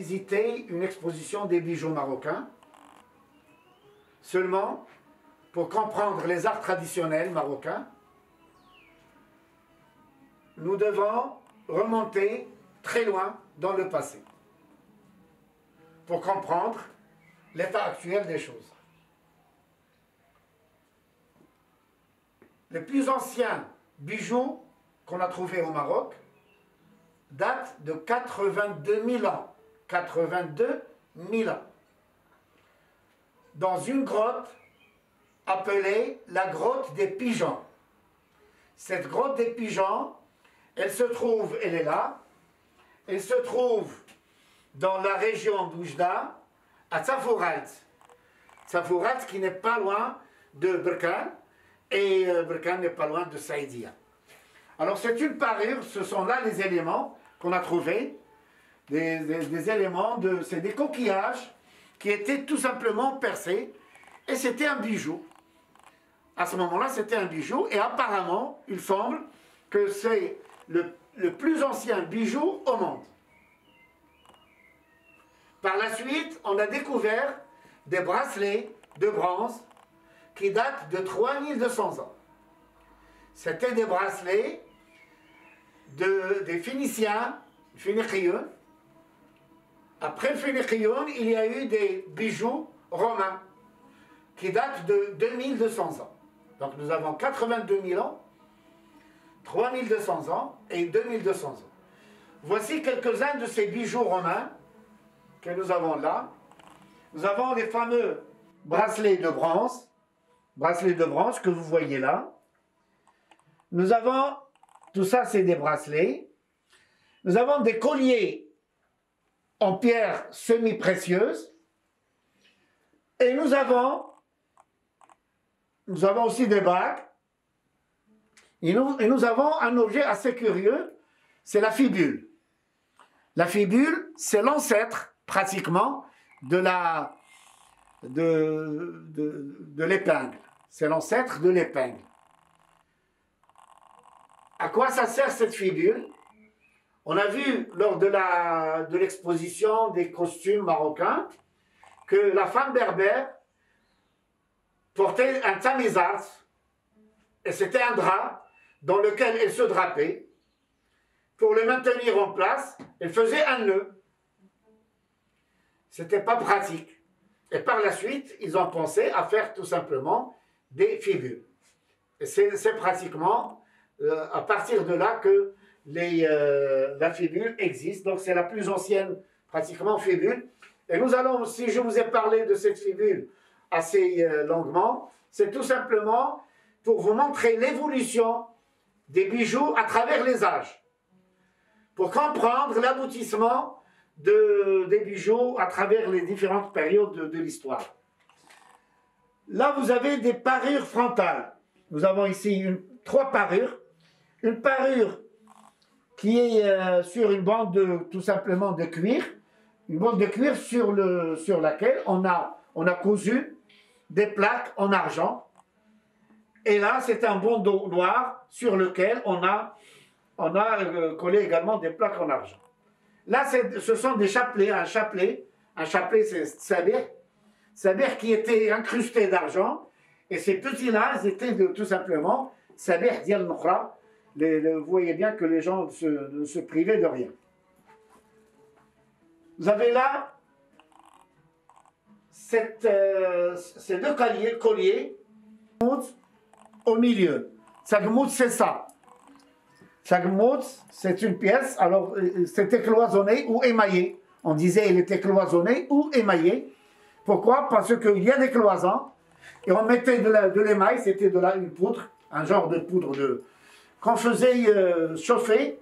visiter une exposition des bijoux marocains. Seulement, pour comprendre les arts traditionnels marocains, nous devons remonter très loin dans le passé pour comprendre l'état actuel des choses. Les plus anciens bijoux qu'on a trouvés au Maroc datent de 82 000 ans. 82 000 ans. Dans une grotte appelée la grotte des pigeons. Cette grotte des pigeons, elle est là, elle se trouve dans la région d'Oujda, à Tafourat. Tafourat qui n'est pas loin de Berkane, et Berkane n'est pas loin de Saïdia. Alors c'est une parure, ce sont là les éléments qu'on a trouvés, des éléments, c'est des coquillages qui étaient tout simplement percés, et c'était un bijou. À ce moment-là, c'était un bijou, et apparemment, il semble que c'est le plus ancien bijou au monde. Par la suite, on a découvert des bracelets de bronze qui datent de 3200 ans. C'était des bracelets des Phéniciens, Phéniciens. Après le Phéniciens, il y a eu des bijoux romains qui datent de 2200 ans. Donc nous avons 82 000 ans, 3200 ans et 2200 ans. Voici quelques-uns de ces bijoux romains que nous avons là. Nous avons les fameux bracelets de bronze que vous voyez là. Nous avons, tout ça c'est des bracelets. Nous avons des colliers en pierre semi-précieuse. Et nous avons aussi des bagues. Et nous avons un objet assez curieux, c'est la fibule. La fibule, c'est l'ancêtre, pratiquement, de l'épingle. C'est l'ancêtre de l'épingle. À quoi ça sert cette fibule? On a vu lors de l'exposition des costumes marocains que la femme berbère portait un tamizat, et c'était un drap dans lequel elle se drapait. Pour le maintenir en place, elle faisait un nœud. C'était pas pratique. Et par la suite, ils ont pensé à faire tout simplement des fibules. Et c'est pratiquement à partir de là que la fibule existe. Donc c'est la plus ancienne pratiquement fibule. Et nous allons, si je vous ai parlé de cette fibule assez longuement, c'est tout simplement pour vous montrer l'évolution des bijoux à travers les âges. Pour comprendre l'aboutissement des bijoux à travers les différentes périodes de l'histoire. Là, vous avez des parures frontales. Nous avons ici trois parures. Une parure qui est sur une bande tout simplement de cuir. Une bande de cuir sur laquelle on a cousu des plaques en argent. Et là, c'est un bandeau noir sur lequel on a collé également des plaques en argent. Là, ce sont des chapelets. Un chapelet, c'est sabir qui était incrusté d'argent. Et ces petits-là, ils étaient tout simplement sabir dial nukhra. Vous voyez bien que les gens ne se privaient de rien. Vous avez là ces deux colliers au milieu. Sagmout, c'est ça. Sagmout, c'est une pièce, alors c'était cloisonné ou émaillé. On disait il était cloisonné ou émaillé. Pourquoi? Parce qu'il y a des cloisons et on mettait de l'émail, c'était une poudre, un genre de poudre qu'on faisait chauffer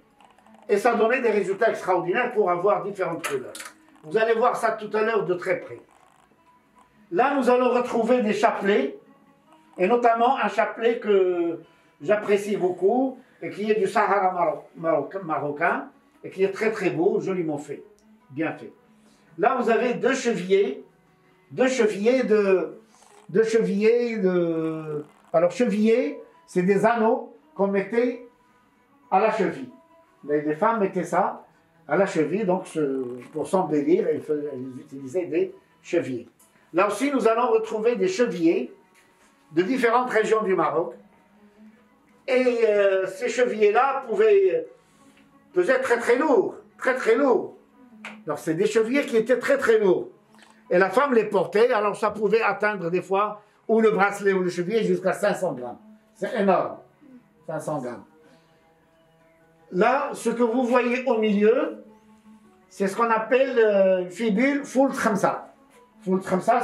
et ça donnait des résultats extraordinaires pour avoir différentes couleurs. Vous allez voir ça tout à l'heure de très près. Là, nous allons retrouver des chapelets et notamment un chapelet que j'apprécie beaucoup et qui est du Sahara marocain et qui est très très beau, joliment fait, bien fait. Là, vous avez deux chevillers. Alors, chevillers, c'est des anneaux qu'on mettait à la cheville. Les femmes mettaient ça à la cheville, donc pour s'embellir, ils utilisaient des chevilles. Là aussi, nous allons retrouver des chevillers de différentes régions du Maroc. Et ces chevillers-là pesaient très très lourds, très très lourds. Donc c'est des chevillers qui étaient très très lourds. Et la femme les portait, alors ça pouvait atteindre des fois, ou le bracelet ou le chevalier, jusqu'à 500 grammes. C'est énorme, 500 grammes. Là, ce que vous voyez au milieu, c'est ce qu'on appelle une fibule Foult Khamsa. Foult Khamsa,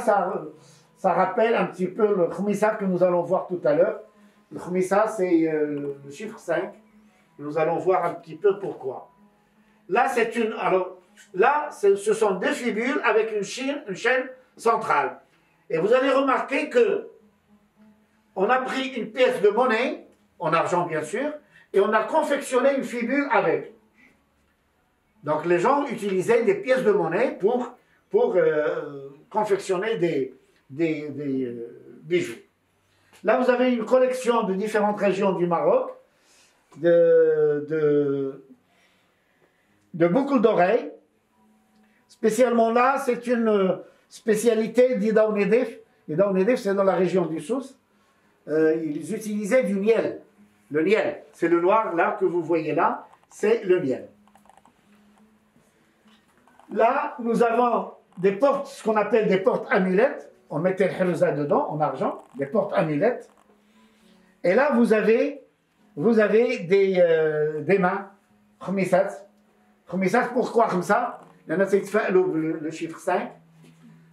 ça rappelle un petit peu le Khmisa que nous allons voir tout à l'heure. Le Khmisa, c'est le chiffre 5. Nous allons voir un petit peu pourquoi. Là, ce sont deux fibules avec une chaîne centrale. Et vous allez remarquer que on a pris une pièce de monnaie, en argent bien sûr, et on a confectionné une fibule avec. Donc les gens utilisaient des pièces de monnaie pour confectionner des bijoux. Là, vous avez une collection de différentes régions du Maroc, de boucles d'oreilles. Spécialement là, c'est une spécialité d'Idaounedef. Idaounedef, c'est dans la région du Souss. Ils utilisaient du miel. Le miel, c'est le noir là que vous voyez là, c'est le miel. Là, nous avons des portes, ce qu'on appelle des portes amulettes. On mettait le hirza dedans, en argent, des portes amulettes. Et là, vous avez des mains, khmisat. Khmisat, pourquoi comme ça? Il y en a qui fait le chiffre 5,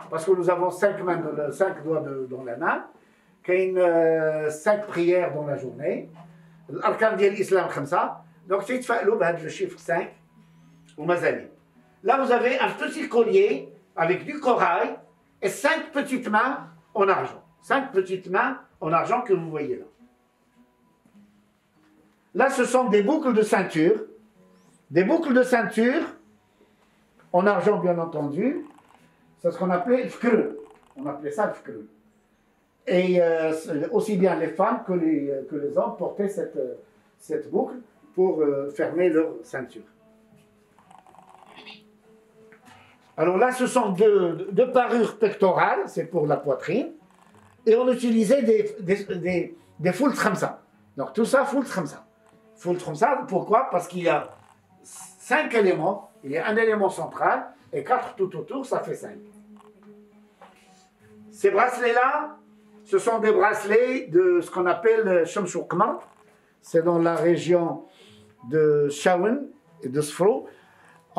parce que nous avons 5 doigts dans la main, qu'il y a 5 prières dans la journée. L'arkan de l'islam comme ça. Donc, c'est le chiffre 5, ou mazali. Là, vous avez un petit collier avec du corail et 5 petites mains en argent. 5 petites mains en argent que vous voyez là. Là, ce sont des boucles de ceinture. Des boucles de ceinture, en argent bien entendu. C'est ce qu'on appelait le fkreux. On appelait ça le fkreux. Et aussi bien les femmes que les hommes portaient cette boucle pour fermer leur ceinture. Alors là, ce sont deux parures pectorales, c'est pour la poitrine. Et on utilisait des foult khamsa. Donc tout ça, foult khamsa. Foult khamsa, pourquoi? Parce qu'il y a 5 éléments. Il y a un élément central et 4 tout autour, ça fait 5. Ces bracelets-là, ce sont des bracelets de ce qu'on appelle Shamshou Qmar. C'est dans la région de Chaouen et de Sfro.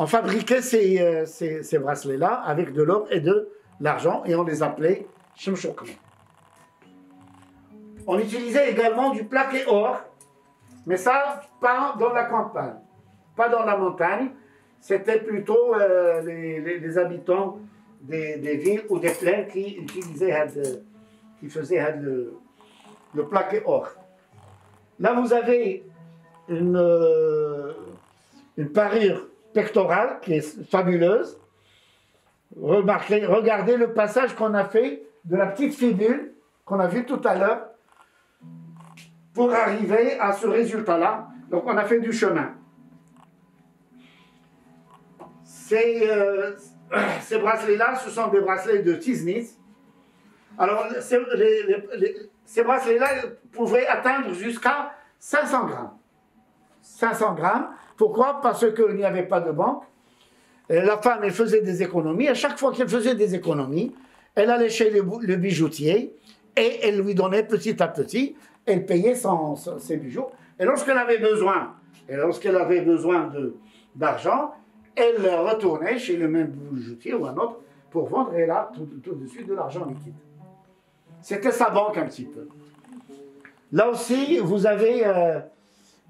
On fabriquait ces bracelets-là avec de l'or et de l'argent et on les appelait Shamshou Qmar. On utilisait également du plaqué or, mais ça, pas dans la campagne, pas dans la montagne. C'était plutôt les habitants des villes ou des plaines qui faisaient le plaqué or. Là, vous avez une parure pectorale qui est fabuleuse. Regardez le passage qu'on a fait de la petite fibule qu'on a vue tout à l'heure pour arriver à ce résultat-là. Donc, on a fait du chemin. Ces bracelets-là, ce sont des bracelets de Tiznit. Alors, ces bracelets-là pouvaient atteindre jusqu'à 500 grammes. 500 grammes. Pourquoi? Parce qu'il n'y avait pas de banque. Et la femme, elle faisait des économies. À chaque fois qu'elle faisait des économies, elle allait chez le bijoutier et elle lui donnait petit à petit. Elle payait ses bijoux. Et lorsqu'elle avait besoin, d'argent, elle retournait chez le même bijoutier ou un autre pour vendre, et là, tout de suite, de l'argent liquide. C'était sa banque un petit peu. Là aussi, vous avez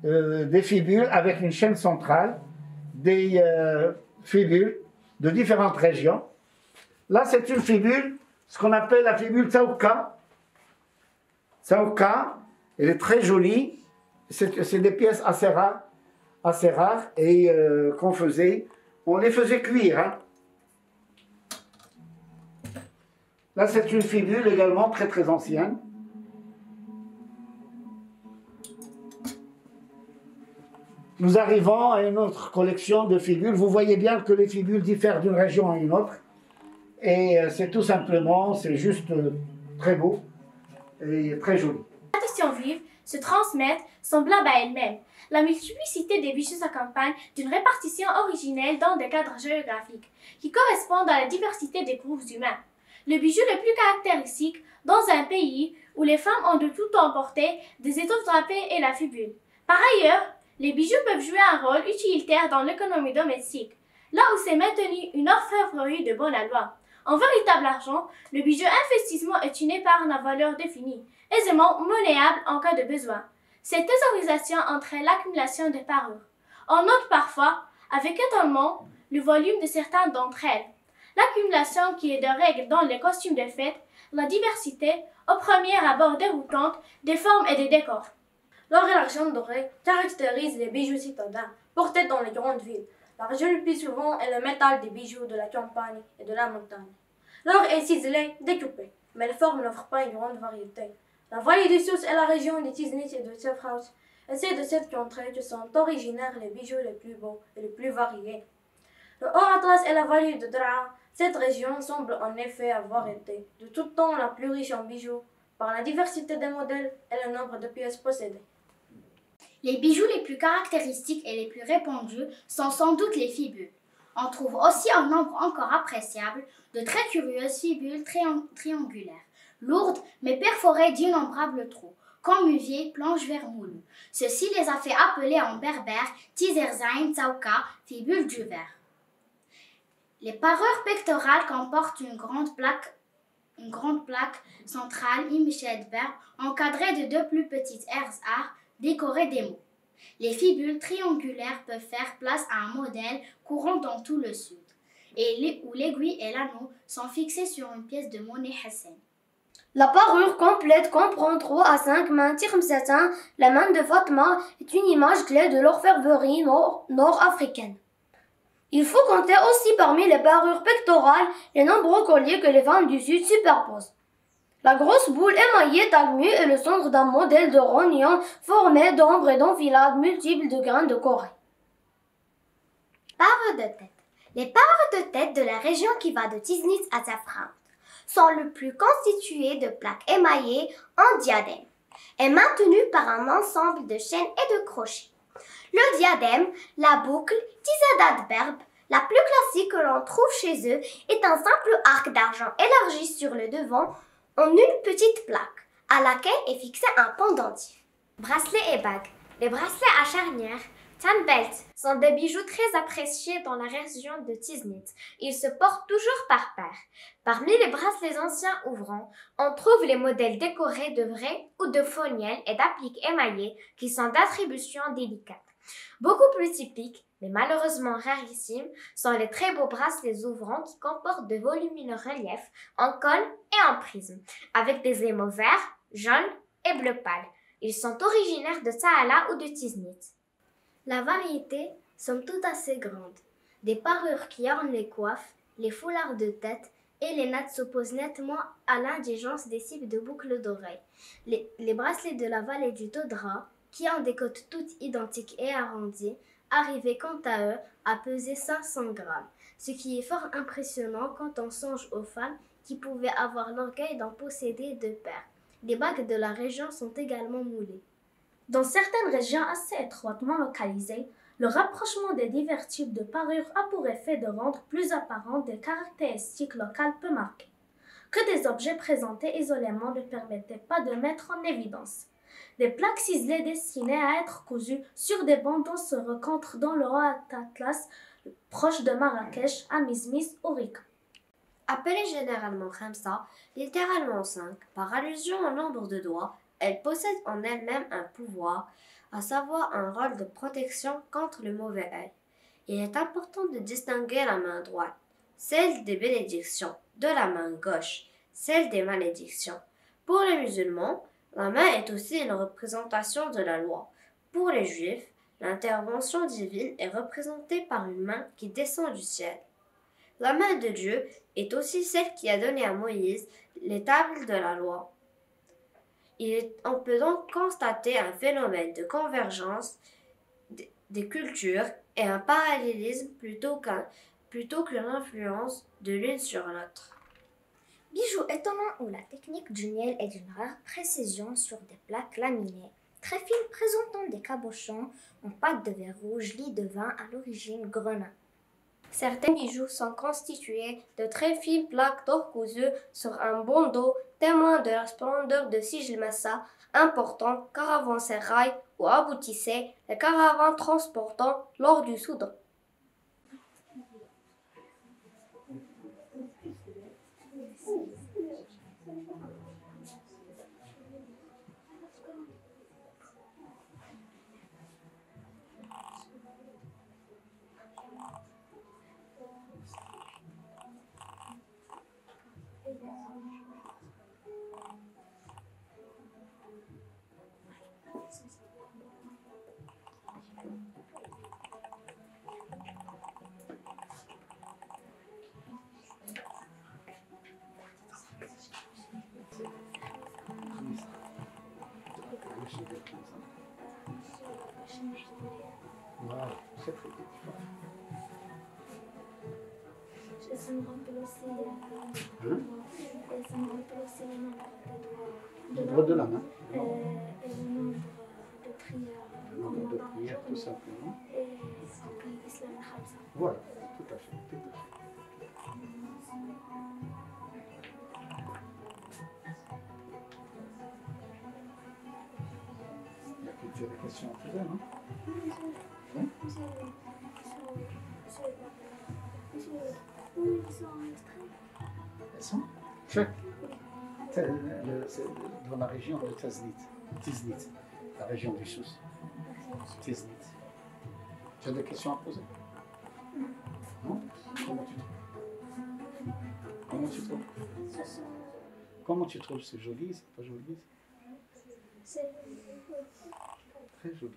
des fibules avec une chaîne centrale, des fibules de différentes régions. Là, c'est une fibule, ce qu'on appelle la fibule Tsaouka. Tsaouka, elle est très jolie. C'est des pièces assez rares et on les faisait cuire. Hein. Là, c'est une fibule également très très ancienne. nous arrivons à une autre collection de fibules. Vous voyez bien que les fibules diffèrent d'une région à une autre. Et c'est tout simplement, c'est juste très beau et très joli. Les traditions vives se transmettent semblables à elles-mêmes. La multiplicité des bijoux s'accompagne d'une répartition originelle dans des cadres géographiques qui correspondent à la diversité des groupes humains. Le bijou le plus caractéristique dans un pays où les femmes ont de tout emporté des étoffes drapées et la fibule. Par ailleurs, les bijoux peuvent jouer un rôle utilitaire dans l'économie domestique, là où s'est maintenue une orfèvrerie de bon aloi. En véritable argent, le bijou investissement est une épargne à valeur définie, aisément monnayable en cas de besoin. Cette thésaurisation entraîne l'accumulation des parures. On note parfois, avec étonnement, le volume de certaines d'entre elles. L'accumulation qui est de règle dans les costumes de fête, la diversité, au premier abord déroutante, des formes et des décors. L'or et l'argent doré caractérisent les bijoux citadins portés dans les grandes villes. L'argent le plus souvent est le métal des bijoux de la campagne et de la montagne. L'or est ciselé, découpé, mais les formes n'offrent pas une grande variété. La vallée du Sousse et la région de Tiznit et de Sefhouse, et c'est de cette contrée que sont originaires les bijoux les plus beaux et les plus variés. Le Haut-Atlas et la vallée de Draa, cette région semble en effet avoir été de tout temps la plus riche en bijoux, par la diversité des modèles et le nombre de pièces possédées. Les bijoux les plus caractéristiques et les plus répandus sont sans doute les fibules. On trouve aussi un nombre encore appréciable de très curieuses fibules triangulaires, lourdes mais perforées d'innombrables trous, conmuviers, planches vermoulues. Ceci les a fait appeler en berbère Tizerzain Tsauka, fibules du verre. Les parures pectorales comportent une grande plaque centrale Imichet-Verbe encadrée de deux plus petites erzar décorées des mots. Les fibules triangulaires peuvent faire place à un modèle courant dans tout le sud, où l'aiguille et l'anneau sont fixés sur une pièce de monnaie Hassan. La parure complète comprend 3 à 5 mains tirmsatin. La main de Fatma est une image clé de l'orfèvrerie nord-africaine. Il faut compter aussi parmi les parures pectorales les nombreux colliers que les femmes du sud superposent. La grosse boule émaillée talmu est le centre d'un modèle de rognon formé d'ombre et d'enfilades multiples de grains de Corée. Parures de tête. Les parures de tête de la région qui va de Tiznit à Safran sont le plus constituées de plaques émaillées en diadème et maintenues par un ensemble de chaînes et de crochets. Le diadème, la boucle, Tizadat Berbe, la plus classique que l'on trouve chez eux, est un simple arc d'argent élargi sur le devant en une petite plaque, à laquelle est fixé un pendentif. Bracelets et bagues. Les bracelets à charnière, Tanbelt, sont des bijoux très appréciés dans la région de Tiznit. Ils se portent toujours par paires. Parmi les bracelets anciens ouvrants, on trouve les modèles décorés de vrais ou de faux niels et d'appliques émaillées qui sont d'attribution délicate. Beaucoup plus typiques, mais malheureusement rarissimes, sont les très beaux bracelets ouvrants qui comportent de volumineux reliefs en cône et en prisme, avec des émaux verts, jaunes et bleu pâle. Ils sont originaires de Saala ou de Tiznit. La variété somme toute assez grande. Des parures qui ornent les coiffes, les foulards de tête et les nattes s'opposent nettement à l'indigence des cibles de boucles d'oreilles. Les bracelets de la vallée du Todra, qui ont des côtes toutes identiques et arrondies, arrivaient quant à eux à peser 500 grammes, ce qui est fort impressionnant quand on songe aux femmes qui pouvaient avoir l'orgueil d'en posséder 2 paires. Les bagues de la région sont également moulées. Dans certaines régions assez étroitement localisées, le rapprochement des divers types de parures a pour effet de rendre plus apparentes des caractéristiques locales peu marquées, que des objets présentés isolément ne permettaient pas de mettre en évidence. Des plaques ciselées destinées à être cousues sur des bandeaux se rencontrent dans le Haut-Atlas, proche de Marrakech, à Mizmiz ou Rika. Appelée généralement Khamsa, littéralement 5, par allusion au nombre de doigts, elle possède en elle-même un pouvoir, à savoir un rôle de protection contre le mauvais œil. Il est important de distinguer la main droite, celle des bénédictions, de la main gauche, celle des malédictions. Pour les musulmans, la main est aussi une représentation de la loi. Pour les juifs, l'intervention divine est représentée par une main qui descend du ciel. La main de Dieu est aussi celle qui a donné à Moïse les tables de la loi. On peut donc constater un phénomène de convergence des cultures et un parallélisme plutôt qu'une influence de l'une sur l'autre. Bijoux étonnants où la technique du miel est d'une rare précision sur des plaques laminées, très fines présentant des cabochons en pâte de verre rouge lit de vin à l'origine grenin. Certains bijoux sont constitués de très fines plaques d'or cousu sur un bandeau, témoin de la splendeur de sigil massa important caravansérail où aboutissaient les caravanes transportant l'or du Soudan. Le droit de la main. Et le nombre de prières. Le nombre de prières, tout simplement. Et l'islam khamsa. Voilà, tout à fait, tout à fait. Il y a quelques questions à poser, non? Oui. Elles sont? Check. C'est dans la région de Tiznit, la région du Sousse. Tiznit. Tu as des questions à poser? Non? Comment tu trouves? Comment tu trouves? C'est joli, c'est pas joli? C'est Très joli.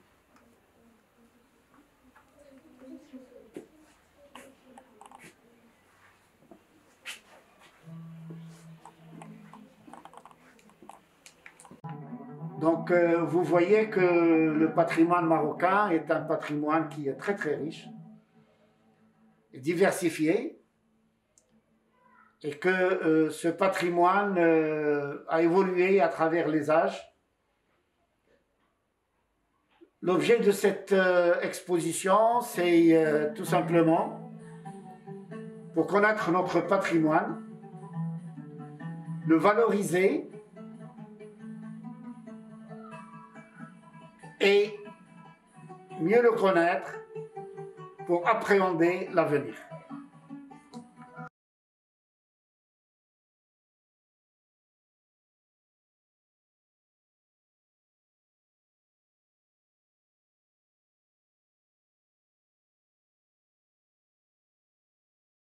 Donc, vous voyez que le patrimoine marocain est un patrimoine qui est très très riche, et diversifié, et que ce patrimoine a évolué à travers les âges. L'objet de cette exposition, c'est tout simplement pour connaître notre patrimoine, le valoriser, et mieux le connaître pour appréhender l'avenir.